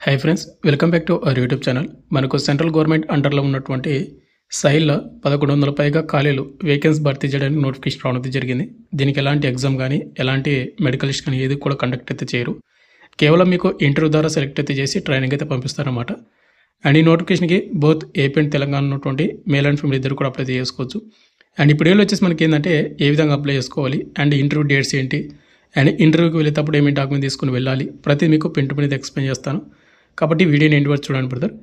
Hi friends, welcome back to our YouTube channel. మనకు central government అండర్లో ఉన్నటువంటి సైల్లో 1100 పైగా ఖాళీలు వేకెన్సీ భర్తీ చేయడానికి నోటిఫికేషన్ రావడం జరిగింది. దీనికి ఎలాంటి ఎగ్జామ్ కానీ ఎలాంటి మెడికల్ లిస్ట్ కానీ ఏది కూడా కండక్ట్ అయితే చేయరు. కేవలం మీకు ఇంటర్వ్యూ ద్వారా సెలెక్ట్ అయితే చేసి ట్రైనింగ్ అయితే పంపిస్తారన్నమాట. అండ్ ఈ నోటిఫికేషన్కి బోత్ ఏపీ అండ్ తెలంగాణ ఉన్నటువంటి మేల్ అండ్ ఫీమేల్ ఇద్దరు కూడా అప్లై చేసుకోవచ్చు. అండ్ ఇప్పుడు ఏళ్ళు వచ్చేసి మనకి ఏంటంటే ఏ విధంగా అప్లై చేసుకోవాలి అండ్ ఇంటర్వ్యూ డేట్స్ ఏంటి అండ్ ఇంటర్వ్యూకి వెళ్ళేటప్పుడు ఏమేమి డాక్యుమెంట్ తీసుకుని వెళ్ళాలి ప్రతి మీకు పెన్ టు పెన్ అయితే ఎక్స్ప్లెయిన్ చేస్తాను. కాబట్టి వీడియోని ఎండ్ వరకు చూడండి బ్రదర్.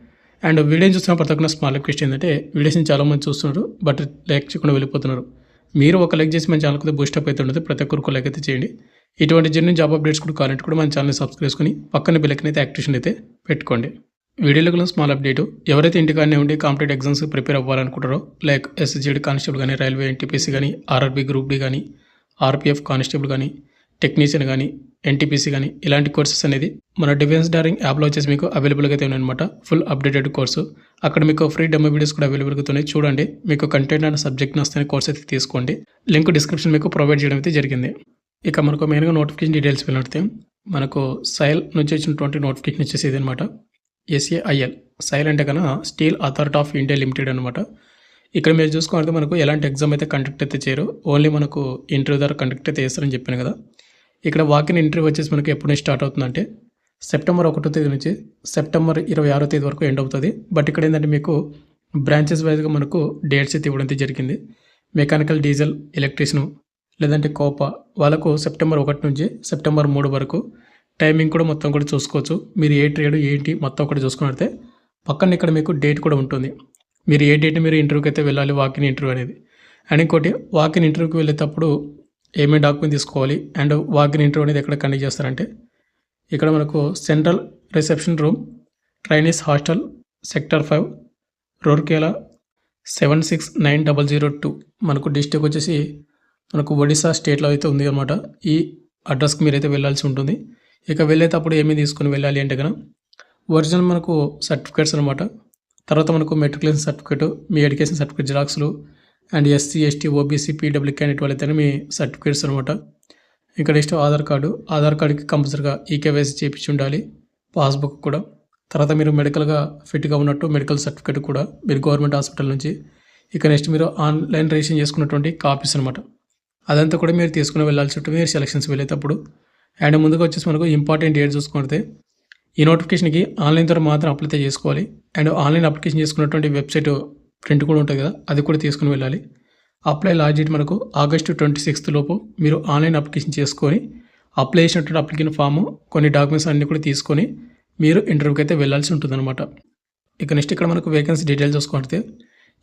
అండ్ వీడియోని చూసిన ప్రతి ఒక్క స్మాల్ రిక్వెస్ట్ ఏంటంటే వీడియోస్ని చాలామంది చూస్తున్నారు బట్ లైక్ చేయకుండా వెళ్ళిపోతున్నారు. మీరు ఒక లైక్ చేసి మన ఛానల్కి బూస్టప్ అయితే ఉంటుంది. ప్రతి ఒక్కరికి లైక్ అయితే చేయండి. ఇటువంటి జెన్యూన్ జాబ్ అప్డేట్స్ కూడా కావాలంటే కూడా మన ఛానల్ని సబ్స్క్రైబ్ చేసుకుని పక్కన బెల్ అయితే యాక్టివేషన్ అయితే పెట్టుకోండి. వీడియోలో స్మాల్ అప్డేట్, ఎవరైతే ఇంటికానే ఉండి కాంపిటేటివ్ ఎగ్జామ్స్ ప్రిపేర్ అవ్వాలనుకుంటారో లైక్ ఎస్ఎస్జీడీ కానిస్టేబుల్ కానీ, రైల్వే ఎన్టీపీసీ కానీ, ఆర్ఆర్బీ గ్రూప్ డి కానీ, ఆర్పిఎఫ్ కానిస్టేబుల్ కానీ, టెక్నీషియన్ కానీ, ఎన్టీపీసీ కానీ ఇలాంటి కోర్సెస్ అనేది మన డిఫెన్స్ డారింగ్ యాప్లో వచ్చేసి మీకు అవైలబుల్గా అయితే ఉన్నాయన్నమాట. Full updated course. అక్కడ మీకు ఫ్రీ డెమో వీడియోస్ కూడా అవైలబుల్గా ఉన్నాయి. చూడండి, మీకు కంటెంట్ అండ్ సబ్జెక్ట్ నస్తే కోర్స్ అయితే తీసుకోండి. లింక్ డిస్క్రిప్షన్ మీకు ప్రొవైడ్ చేయడం అయితే జరిగింది. ఇక మనకు మెయిన్గా నోటిఫికేషన్ డీటెయిల్స్ వెళ్ళితే మనకు సైల్ నుంచి వచ్చినటువంటి నోటిఫికేషన్ వచ్చేసి ఇది అనమాట. SAIL సైల్ అంటే కన్నా steel authority of India limited అనమాట. ఇక్కడ మీరు చూసుకోవాలంటే మనకు ఎలాంటి ఎగ్జామ్ అయితే కండక్ట్ అయితే చేయరు, ఓన్లీ మనకు ఇంటర్వ్యూ ద్వారా కండక్ట్ అయితే చేస్తారని చెప్పాను కదా. ఇక్కడ వాకిన్ ఇంటర్వ్యూ వచ్చేసి మనకి ఎప్పుడు నుంచి స్టార్ట్ అవుతుందంటే సెప్టెంబర్ 1వ తేదీ నుంచి సెప్టెంబర్ 26వ తేదీ వరకు ఎండ్ అవుతుంది. బట్ ఇక్కడ ఏంటంటే మీకు బ్రాంచెస్ వైజ్గా మనకు డేట్స్ అయితే ఇవ్వడం జరిగింది. మెకానికల్, డీజిల్, ఎలక్ట్రీషియన్ లేదంటే కోపా వాళ్ళకు సెప్టెంబర్ 1 నుంచి సెప్టెంబర్ 3 వరకు. టైమింగ్ కూడా మొత్తం కూడా చూసుకోవచ్చు. మీరు ఏ ట్రేడ్ ఏంటి మొత్తం కూడా చూసుకున్నట్టే పక్కన ఇక్కడ మీకు డేట్ కూడా ఉంటుంది. మీరు ఏ డేట్ మీరు ఇంటర్వ్యూకి అయితే వెళ్ళాలి, వాకిన్ ఇంటర్వ్యూ అనేది. అండ్ ఇంకోటి, వాకిన్ ఇంటర్వ్యూకి వెళ్ళేటప్పుడు ఏమేమి డాక్యుమెంట్ తీసుకోవాలి అండ్ వాకిన్ ఇంటర్వ్యూ అనేది ఎక్కడ కండక్ట్ చేస్తారంటే ఇక్కడ మనకు central reception room, trainees hostel, sector 5, Rourkela 769002. మనకు డిస్ట్రిక్ట్ వచ్చేసి మనకు ఒడిశా స్టేట్లో అయితే ఉంది అనమాట. ఈ అడ్రస్కి మీరైతే వెళ్ళాల్సి ఉంటుంది. ఇక వెళ్ళేటప్పుడు ఏమేమి తీసుకుని వెళ్ళాలి అంటే కనుక ఒరిజినల్ మనకు సర్టిఫికేట్స్ అనమాట. తర్వాత మనకు మెట్రికులేషన్ సర్టిఫికేట్, మీ ఎడ్యుకేషన్ సర్టిఫికేట్ జిరాక్స్లు and SC, ST, OBC, PW candidate వాళ్ళైతే మీ సర్టిఫికేట్స్ అనమాట. ఇంకా నెక్స్ట్ ఆధార్ కార్డుకి కంపల్సరీగా ఈకేవైసీ చేయించి ఉండాలి, పాస్బుక్ కూడా. తర్వాత మీరు మెడికల్గా ఫిట్గా ఉన్నట్టు మెడికల్ సర్టిఫికేట్ కూడా మీరు గవర్నమెంట్ హాస్పిటల్ నుంచి. ఇక నెక్స్ట్ మీరు ఆన్లైన్ రిజిస్ట్రేషన్ చేసుకున్నటువంటి కాపీస్ అనమాట. అదంతా కూడా మీరు తీసుకుని వెళ్ళాల్సి ఉంటుంది మీరు సెలక్షన్స్ వెళ్ళేటప్పుడు. అండ్ ముందుగా వచ్చేసి మనకు ఇంపార్టెంట్ డేట్ చూసుకుంటే ఈ నోటిఫికేషన్కి ఆన్లైన్ ద్వారా మాత్రం అప్లై చేసుకోవాలి. అండ్ ఆన్లైన్ అప్లికేషన్ చేసుకున్నటువంటి వెబ్సైట్ ప్రింట్ కూడా ఉంటుంది కదా, అది కూడా తీసుకుని వెళ్ళాలి. అప్లై లాస్ట్ డేట్ మనకు ఆగస్టు 26 లోపు మీరు ఆన్లైన్ అప్లికేషన్ చేసుకొని అప్లై చేసినటువంటి అప్లికేషన్ ఫాము, కొన్ని డాక్యుమెంట్స్ అన్నీ కూడా తీసుకొని మీరు ఇంటర్వ్యూకి అయితే వెళ్ళాల్సి ఉంటుంది అనమాట. ఇక నెక్స్ట్ ఇక్కడ మనకు వేకెన్సీ డీటెయిల్స్ చూసుకుంటే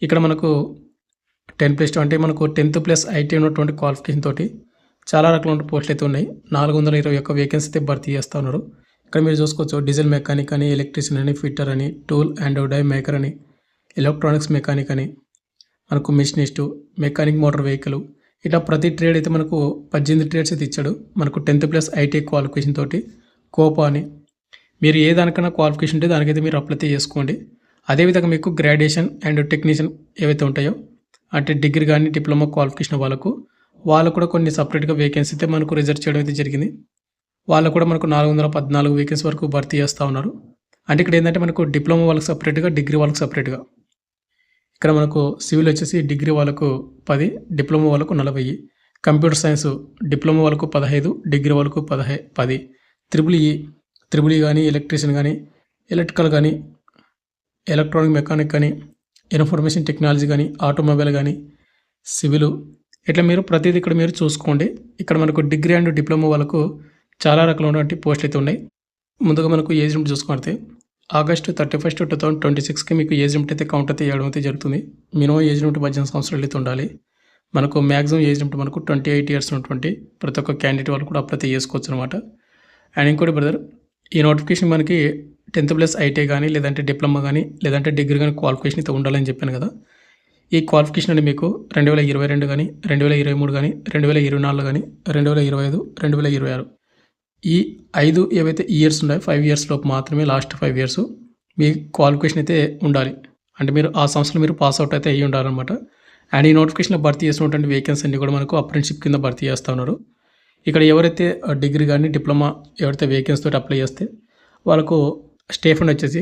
ఇక్కడ మనకు 10+2 అంటే మనకు 10th+ IT ఉన్నటువంటి క్వాలిఫికేషన్ తోటి చాలా రకాల పోస్టులు అయితే ఉన్నాయి. 421 వేకెన్సీ అయితే భర్తీ చేస్తూ ఉన్నారు. ఇక్కడ మీరు చూసుకోవచ్చు, డీజిల్ మెకానిక్ అని, ఎలక్ట్రీషియన్ అని, ఫిట్టర్ అని, టూల్ అండ్ డై మేకర్ అని, ఎలక్ట్రానిక్స్ మెకానిక్ అని, మనకు మెషినిస్టు, మెకానిక్ మోటార్ వెహికల్, ఇట్లా ప్రతి ట్రేడ్ అయితే మనకు 18 ట్రేడ్స్ అయితే ఇచ్చాడు. మనకు 10th+ IT క్వాలిఫికేషన్ తోటి కోపా అని. మీరు ఏ దానికన్నా క్వాలిఫికేషన్ ఉంటే దానికైతే మీరు అప్లై చేసుకోండి. అదేవిధంగా మీకు గ్రాడ్యుయేషన్ అండ్ టెక్నీషియన్ ఏవైతే ఉంటాయో అంటే డిగ్రీ కానీ డిప్లొమా క్వాలిఫికేషన్ వాళ్ళు కూడా కొన్ని సపరేట్గా వేకెన్సీ అయితే మనకు రిజర్వ్ చేయడం అయితే జరిగింది. వాళ్ళు కూడా మనకు 414 వేకెన్సీ వరకు భర్తీ చేస్తూ ఉన్నారు. అంటే ఇక్కడ ఏంటంటే మనకు డిప్లొమా వాళ్ళకి సపరేట్గా, డిగ్రీ వాళ్ళకి సపరేట్గా. ఇక్కడ మనకు సివిల్ వచ్చేసి డిగ్రీ వాళ్ళకు 10, డిప్లొమా వాళ్ళకు 40, కంప్యూటర్ సైన్స్ డిప్లొమా వాళ్ళకు 15, డిగ్రీ వాళ్ళకు 10, త్రిబుల్ ఈ కానీ, ఎలక్ట్రీషియన్ కానీ, ఎలక్ట్రికల్ కానీ, ఎలక్ట్రానిక్ మెకానిక్ కానీ, ఇన్ఫర్మేషన్ టెక్నాలజీ కానీ, ఆటోమొబైల్ కానీ, సివిల్, ఇట్లా మీరు ప్రతిదీ ఇక్కడ మీరు చూసుకోండి. ఇక్కడ మనకు డిగ్రీ అండ్ డిప్లొమా వాళ్ళకు చాలా రకాలైనటువంటి పోస్టులు అయితే ఉన్నాయి. ముందుగా మనకు ఏజ్ లిమిట్ చూసుకుంటే ఆగస్టు 31, 2026కి మీకు ఏజ్ లిమిట్ అయితే కౌంట్ అయితే చేయడం అయితే జరుగుతుంది. మినిమం ఏజ్ లిమిట్ 18 సంవత్సరాలు అయితే ఉండాలి. మనకు మ్యాక్సిమం ఏజ్ లిమిట్ మనకు 28 ఇయర్స్ ఉన్నటువంటి ప్రతి ఒక్క క్యాండిడేట్ వాళ్ళు కూడా అప్లై చేసుకోవచ్చు అనమాట. అండ్ ఇంకోటి బ్రదర్, ఈ నోటిఫికేషన్ మనకి 10th+ IT కానీ, లేదంటే డిప్లొమా కానీ, లేదంటే డిగ్రీ కానీ క్వాలిఫికేషన్ అయితే ఉండాలని చెప్పాను కదా. ఈ క్వాలిఫికేషన్ అని మీకు 2022 కానీ, 2023 కానీ, 2024 కానీ, 2025, 2026 ఈ 5 ఏవైతే ఇయర్స్ ఉన్నాయో 5 ఇయర్స్ లోపు మాత్రమే, లాస్ట్ 5 ఇయర్స్ మీ క్వాలిఫికేషన్ అయితే ఉండాలి. అంటే మీరు ఆ సంవత్సరంలో మీరు పాస్ అవుట్ అయితే అయ్యి ఉండాలన్నమాట. అండ్ ఈ నోటిఫికేషన్లో భర్తీ చేసినటువంటి వేకెన్సీ అన్ని కూడా మనకు అప్రెంటిస్షిప్ కింద భర్తీ చేస్తూ ఉన్నారు. ఇక్కడ ఎవరైతే డిగ్రీ కానీ డిప్లొమా ఎవరైతే వేకెన్సీ తోటి అప్లై చేస్తే వాళ్ళకు స్టేఫండ్ వచ్చేసి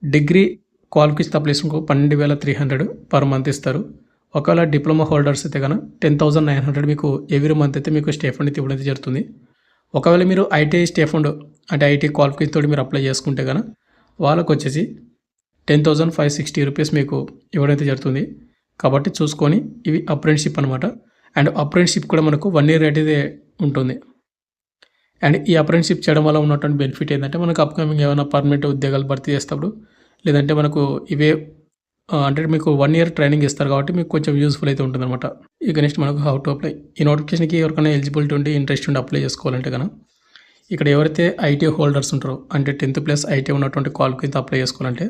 డిగ్రీ క్వాలిఫికేషన్ అప్లికేషన్కు 12,300 పర్ మంత్ ఇస్తారు. ఒకవేళ డిప్లొమా హోల్డర్స్ అయితే కనుక 10,900 మీకు ఎవ్రీ మంత్ అయితే మీకు స్టేఫండ్ అయితే ఇవ్వడం అయితే జరుగుతుంది. ఒకవేళ మీరు ఐటీఐ స్టేఫండ్ అంటే ఐటీ క్వాలిఫికేషన్ తోటి మీరు అప్లై చేసుకుంటే కనుక వాళ్ళకు వచ్చేసి 10,560 రూపీస్ మీకు ఇవ్వడం అయితే జరుగుతుంది. కాబట్టి చూసుకొని ఇవి అప్రెంటిస్‌షిప్ అనమాట. అండ్ అప్రెంటిస్‌షిప్ కూడా మనకు 1 ఇయర్ అయితే ఉంటుంది. అండ్ ఈ అప్రెంటిస్‌షిప్ చేయడం వల్ల ఉన్నటువంటి బెనిఫిట్ ఏంటంటే మనకు అప్‌కమింగ్ ఏమైనా పర్మనెంట్ ఉద్యోగాలు భర్తీ చేసేటప్పుడు లేదంటే మనకు ఇవే అంటే మీకు 1 ఇయర్ ట్రైనింగ్ ఇస్తారు కాబట్టి మీకు కొంచెం యూజ్ఫుల్ అయితే ఉంటుందన్నమాట. ఇక నెక్స్ట్ మనకు హౌ టు అప్లై. ఈ నోటిఫికేషన్‌కి ఎవరికైనా ఎలిజిబిలిటీ ఉండి ఇంట్రెస్ట్ ఉండి అప్లై చేసుకోవాలంటే కనుక ఇక్కడ ఎవరైతే ఐటీఐ హోల్డర్స్ ఉంటారో అంటే 10th ప్లస్ ఐటీఐ ఉన్నటువంటి క్వాలిఫికేషన్‌తో అప్లై చేసుకోవాలంటే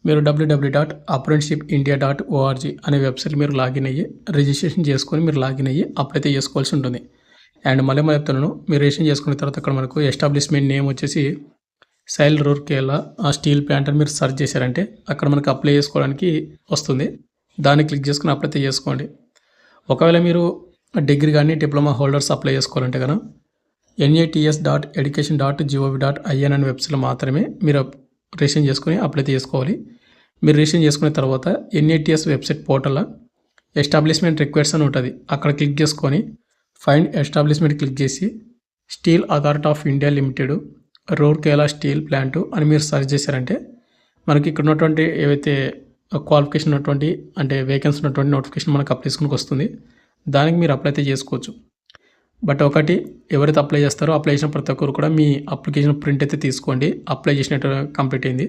మీరు www.apprenticeshipindia.org అనే వెబ్సైట్ మీరు లాగిన్ అయ్యి రిజిస్ట్రేషన్ చేసుకొని మీరు లాగిన్ అయ్యి అప్లై అయితే చేసుకోవాల్సి ఉంటుంది. అండ్ మళ్ళీ చెప్తున్నాను, మీరు రిజిస్ట్రేషన్ చేసుకున్న తర్వాత అక్కడ మనకు ఎస్టాబ్లిష్మెంట్ నేమ్ వచ్చేసి సైల్ రూర్కేలా స్టీల్ ప్లాంట్ అని మీరు సెర్చ్ చేశారంటే అక్కడ మనకు అప్లై చేసుకోవడానికి వస్తుంది. దాన్ని క్లిక్ చేసుకుని అప్లై అయితే చేసుకోండి. ఒకవేళ మీరు డిగ్రీ కానీ డిప్లొమా హోల్డర్స్ అప్లై చేసుకోవాలంటే కనుక nats.education.gov.in అనే వెబ్సైట్లో మాత్రమే మీరు రిజిస్ట్రేషన్ చేసుకుని అప్లై అయితే చేసుకోవాలి. మీరు రిజిస్ట్రేషన్ చేసుకున్న తర్వాత NATS వెబ్సైట్ పోర్టల్లో ఎస్టాబ్లిష్మెంట్ రిక్వైర్స్ అని ఉంటుంది. అక్కడ క్లిక్ చేసుకొని ఫైండ్ ఎస్టాబ్లిష్మెంట్ క్లిక్ చేసి steel authority of India limited Rourkela steel plant అని మీరు సెర్చ్ చేశారంటే మనకి ఇక్కడ ఉన్నటువంటి ఏవైతే క్వాలిఫికేషన్ ఉన్నటువంటి అంటే వేకెన్సీ ఉన్నటువంటి నోటిఫికేషన్ మనకు అప్లికేషన్కి వస్తుంది. దానికి మీరు అప్లై అయితే చేసుకోవచ్చు. బట్ ఒకటి, ఎవరైతే అప్లై చేస్తారో అప్లై చేసిన ప్రతి ఒక్కరు కూడా మీ అప్లికేషన్ ప్రింట్ అయితే తీసుకోండి. అప్లై చేసినట్టు కంప్లీట్ అయింది.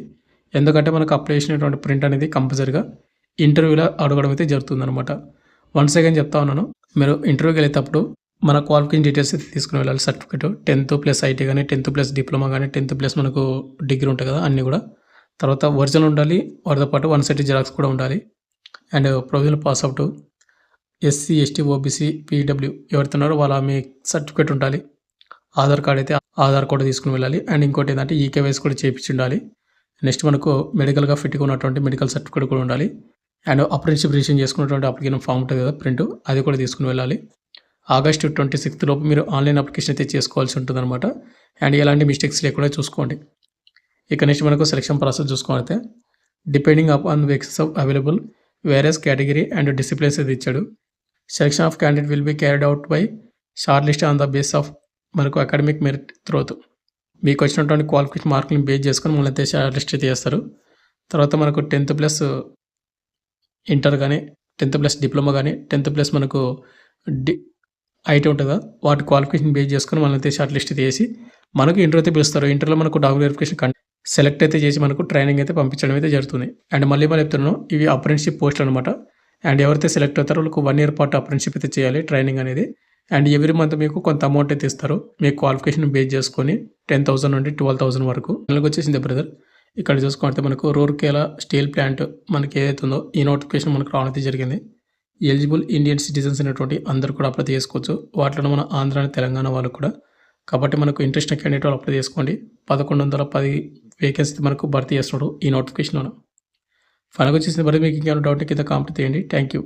ఎందుకంటే మనకు అప్లై చేసినటువంటి ప్రింట్ అనేది కంపల్సరీగా ఇంటర్వ్యూలో అడగడం అయితే జరుగుతుందన్నమాట. వన్స్ అగైన్ చెప్తా ఉన్నాను, మీరు ఇంటర్వ్యూకి వెళ్ళేటప్పుడు మన క్వాలిఫికేషన్ డీటెయిల్స్ అయితే తీసుకుని వెళ్ళాలి. సర్టిఫికేట్ 10th ప్లస్ ఐటీ కానీ 10th ప్లస్ డిప్లొమా కానీ 10th ప్లస్ మనకు డిగ్రీ ఉంటుంది కదా అన్నీ కూడా. తర్వాత ఒరిజినల్ ఉండాలి, వాటితో పాటు 1 సెట్ జిరాక్స్ కూడా ఉండాలి. And provisional pass out, SC ST OBC PW ఎవరైతే ఉన్నారో వాళ్ళ మీ సర్టిఫికేట్ ఉండాలి. ఆధార్ కార్డ్ అయితే ఆధార్ కూడా తీసుకుని వెళ్ళాలి. అండ్ ఇంకోటి ఏంటంటే ఈకేవైసీ కూడా చేయించి ఉండాలి. నెక్స్ట్ మనకు మెడికల్గా ఫిట్గా ఉన్నటువంటి మెడికల్ సర్టిఫికేట్ కూడా ఉండాలి. అండ్ అప్రెంటిస్‌షిప్ రిజిస్ట్రేషన్ చేసుకున్నటువంటి అప్లికేషన్ ఫామ్ ఉంటుంది కదా ప్రింట్, అది కూడా తీసుకుని వెళ్ళాలి. ఆగస్టు 26 లోపు మీరు ఆన్లైన్ అప్లికేషన్ అయితే చేసుకోవాల్సి ఉంటుందన్నమాట. అండ్ ఎలాంటి మిస్టేక్స్ లేకుండా చూసుకోండి. ఇక నెక్స్ట్ మనకు సెలక్షన్ ప్రాసెస్ చూసుకోవాలంటే depending upon vacancies available various category and disciplines అయితే ఇచ్చాడు. Selection of candidate will be carried out by shot list on the base of మనకు అకాడమిక్ మెరిట్ త్రోత్. మీకు వచ్చినటువంటి క్వాలిఫికేషన్ మార్కులను బేస్ చేసుకొని మళ్ళీ అయితే షార్ట్ లిస్ట్ అయితే చేస్తారు. తర్వాత మనకు 10th ప్లస్ ఇంటర్ కానీ 10th ప్లస్ డిప్లొమా కానీ 10th ప్లస్ మనకు ఐటీ ఉంటుంది కదా వాటి క్వాలిఫికేషన్ బేస్ చేసుకొని మళ్ళీ అయితే షార్ట్ లిస్ట్ అయితే చేసి మనకు ఇంటర్వ్యూ అయితే పిలుస్తారు. ఇంటర్వ్యూలో మనకు డాక్యుమెంట్ వెరిఫికేషన్ సెలెక్ట్ అయితే చేసి మనకు ట్రైనింగ్ అయితే పంపించడం అయితే జరుగుతుంది. అండ్ మళ్ళీ చెప్తున్నాను, ఇవి అప్రెంటిస్‌షిప్ పోస్టులు అనమాట. అండ్ ఎవరైతే సెలెక్ట్ అవుతారో వాళ్ళకు 1 ఇయర్ పాటు అప్రెంటిస్‌షిప్ అయితే చేయాలి ట్రైనింగ్ అనేది. అండ్ ఎవ్రీ మంత్ మీకు కొంత అమౌంట్ అయితే ఇస్తారు. మీ క్వాలిఫికేషన్ బేస్ చేసుకొని 10,000 నుండి 12,000 వరకు. నెలకు వచ్చేసింది బ్రదర్. ఇక్కడ చూసుకుంటే మనకు రూర్కేలా స్టీల్ ప్లాంట్ మనకి ఏదైతే ఉందో ఈ నోటిఫికేషన్ మనకు రావడం అయితే జరిగింది. ఎలిజిబుల్ ఇండియన్ సిటిజన్స్ అనేటువంటి అందరూ కూడా అప్లై చేసుకోవచ్చు. వాటిలో మన ఆంధ్ర తెలంగాణ వాళ్ళు కూడా. కాబట్టి మనకు ఇంట్రెస్ట్ క్యాండిడేట్ వాళ్ళు అప్లై చేసుకోండి. 1110 వేకెన్సీ మనకు భర్తీ చేస్తున్నాడు ఈ నోటిఫికేషన్లో. ఫైనల్గా వచ్చేసింది. మరి మీకు ఇంకేమైనా డౌట్ కింద కామెంట్ చేయండి. Thank you.